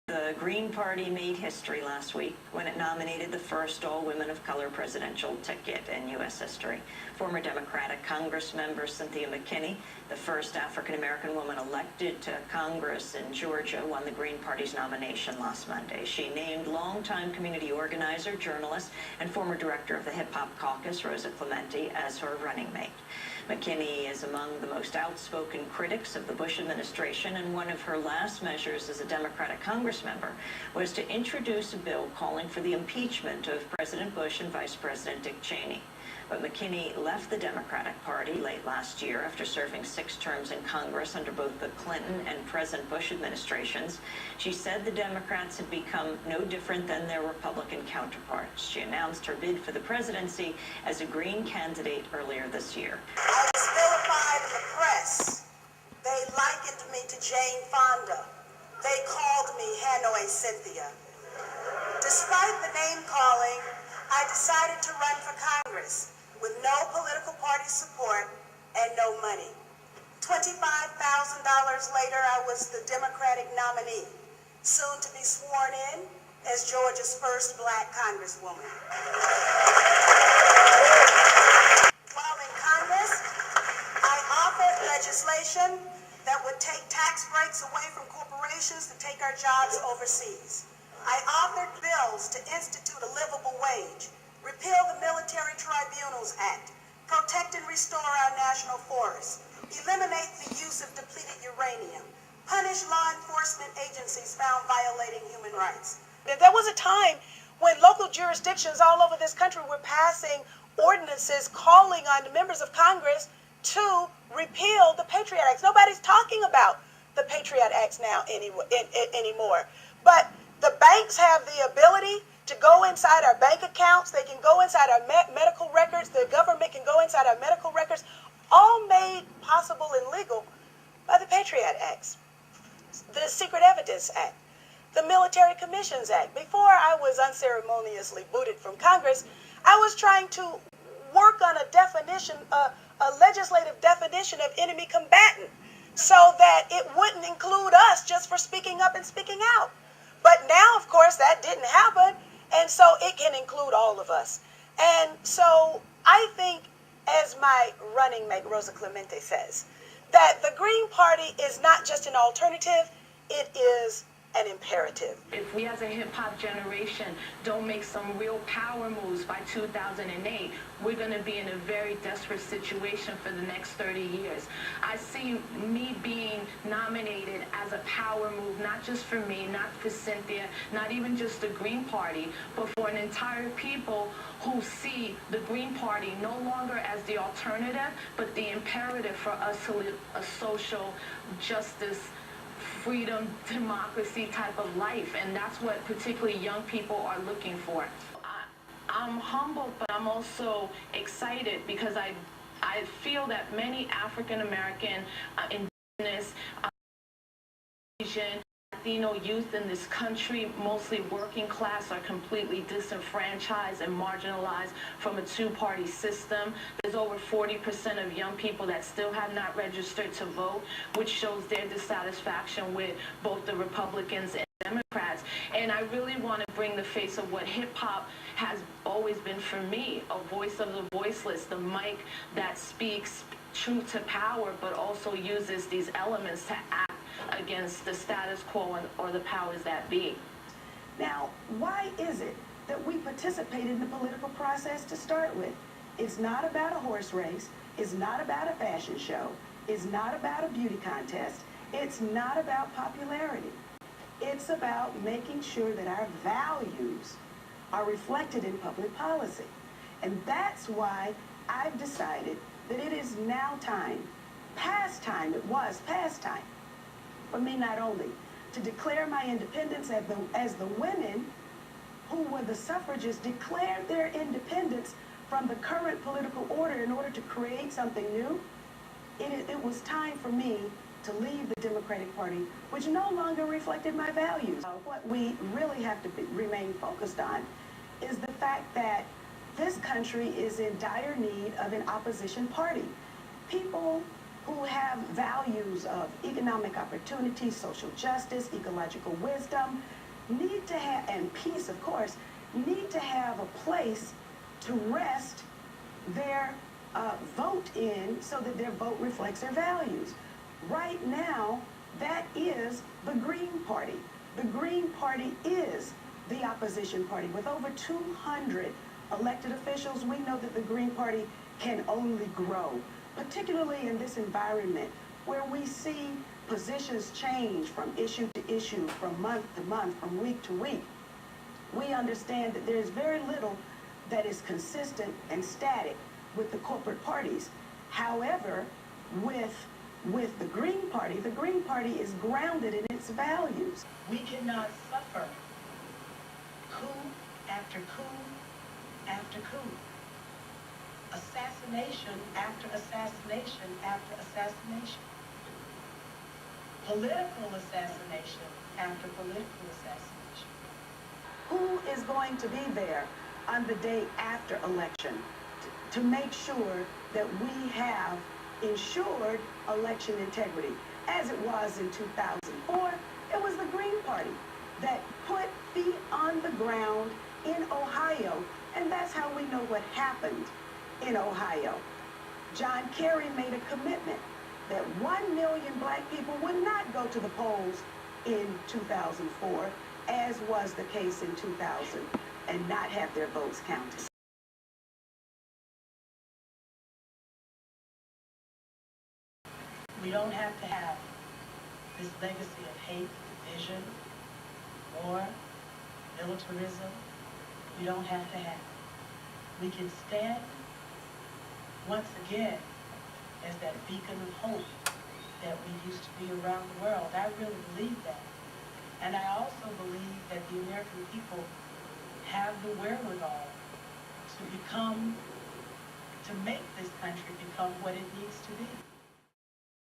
The Green Party made history last week when it nominated the first all-women of color presidential ticket in U.S. history. Former Democratic Congress member Cynthia McKinney, the first African-American woman elected to Congress in Georgia, won the Green Party's nomination last Monday. She named longtime community organizer, journalist, and former director of the Hip Hop Caucus, Rosa Clemente, as her running mate. McKinney is among the most outspoken critics of the Bush administration, and one of her last measures as a Democratic Congress member was to introduce a bill calling for the impeachment of President Bush and Vice President Dick Cheney. But McKinney left the Democratic Party late last year after serving 6 terms in Congress under both the Clinton and President Bush administrations. She said the Democrats had become no different than their Republican counterparts. She announced her bid for the presidency as a Green candidate earlier this year. I was vilified in the press. They likened me to Jane Fonda. They called me Hanoi Cynthia. Despite the name calling, I decided to run for Congress with no political party support and no money. $25,000 later, I was the Democratic nominee, soon to be sworn in as Georgia's first Black Congresswoman. While in Congress, I authored legislation that would take tax breaks away from corporations to take our jobs overseas. I authored bills to institute a livable wage, repeal the Military Tribunals Act, protect and restore our national forests, eliminate the use of depleted uranium, punish law enforcement agencies found violating human rights. There was a time when local jurisdictions all over this country were passing ordinances calling on the members of Congress to repeal the Patriot Acts. Nobody's talking about the Patriot Acts now anymore. But the banks have the ability to go inside our bank accounts. They can go inside our medical records. The government can go inside our medical records, all made possible and legal by the Patriot Acts, the Secret Evidence Act, the Military Commissions Act. Before I was unceremoniously booted from Congress, I was trying to work on a definition, a legislative definition of enemy combatant, so that it wouldn't include us just for speaking up and speaking out. But now, of course, that didn't happen, and so it can include all of us. And so I think, as my running mate, Rosa Clemente, says, that the Green Party is not just an alternative, it is an imperative. If we as a hip-hop generation don't make some real power moves by 2008, we're going to be in a very desperate situation for the next 30 years. I see me being nominated as a power move, not just for me, not for Cynthia, not even just the Green Party, but for an entire people who see the Green Party no longer as the alternative, but the imperative for us to live a social justice, freedom, democracy type of life, and that's what particularly young people are looking for. I'm humbled, but I'm also excited because I feel that many African American, indigenous, Asian, Latino youth in this country, mostly working class, are completely disenfranchised and marginalized from a two-party system. There's over 40% of young people that still have not registered to vote, which shows their dissatisfaction with both the Republicans and Democrats. And I really want to bring the face of what hip-hop has always been for me, a voice of the voiceless, the mic that speaks truth to power, but also uses these elements to act against the status quo or the powers that be. Now, why is it that we participate in the political process to start with? It's not about a horse race. It's not about a fashion show. It's not about a beauty contest. It's not about popularity. It's about making sure that our values are reflected in public policy. And that's why I've decided that it is now time, past time, it was past time, for me not only to declare my independence as the women who were the suffragists declared their independence from the current political order in order to create something new. It was time for me to leave the Democratic Party, which no longer reflected my values. What we really have to remain focused on is the fact that this country is in dire need of an opposition party. People who have values of economic opportunity, social justice, ecological wisdom, need to have, and peace, of course, need to have a place to rest their vote in so that their vote reflects their values. Right now, that is the Green Party. The Green Party is the opposition party. With over 200 elected officials, we know that the Green Party can only grow, particularly in this environment where we see positions change from issue to issue, from month to month, from week to week. We understand that there is very little that is consistent and static with the corporate parties. However, with the Green Party is grounded in its values. We cannot suffer coup after coup after coup, assassination after assassination after assassination, political assassination after political assassination. Who is going to be there on the day after election to make sure that we have ensured election integrity? As it was in 2004, it was the Green Party that put feet on the ground in Ohio, and that's how we know what happened in Ohio. John Kerry made a commitment that 1 million black people would not go to the polls in 2004, as was the case in 2000, and not have their votes counted. We don't have to have this legacy of hate, division, war, militarism. We don't have to have it. We can stand once again as that beacon of hope that we used to be around the world. I really believe that. And I also believe that the American people have the wherewithal to make this country become what it needs to be.